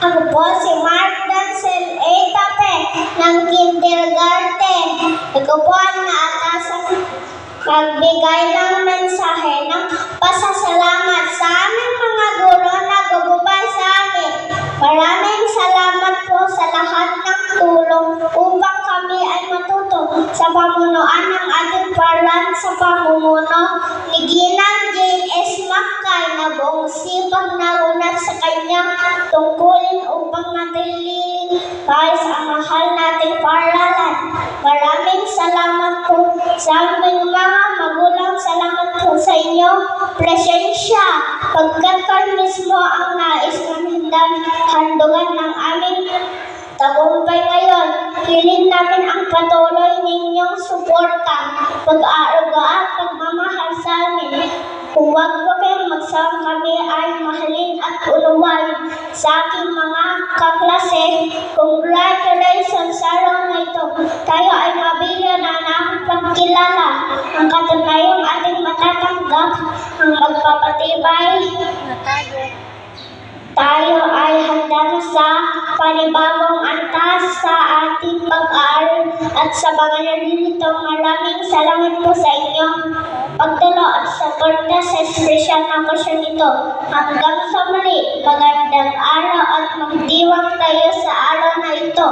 Ako po si Mark Dancel A. Tape ng kindergarten. Ako po ang naatasan magbigay ng mensahe ng pasasalamat sa aming mga guro na gumabay sa amin. Maraming salamat po sa lahat ng tulong upang kami ay matuto sa pamunuan ng ating paaralan sa pamumuno ni Ginang Jane S. Mackay na buong sipag na unat sa kanyang tungkulin upang matililing tayo sa mahal nating paaralan. Maraming salamat po sa aming mga magulang. Salamat po sa inyong presensya. Pagkat kayo mismo ang nais namin handugan ng aming tagumpay ngayon. Hiling namin ang patuloy ninyong suporta, pag-aaruga at pagmamahal sa amin. Huwag po kayong magsawang kami ay mahalin at unawain sa aking mga kaklase. Congratulations sa araw na ito. Tayo ay mabigyan na ng pagkilala. Ang katunayang ating matatanggap ang magpapatibay. Tayo ay handa na sa panibagong antas sa ating pag-aaral at sa mga nalilito. Maraming salamat po sa inyong pagtulo at suporta sa espesyal na okasyon ito. Hanggang sa muli, magandang araw at magdiwang tayo sa araw na ito.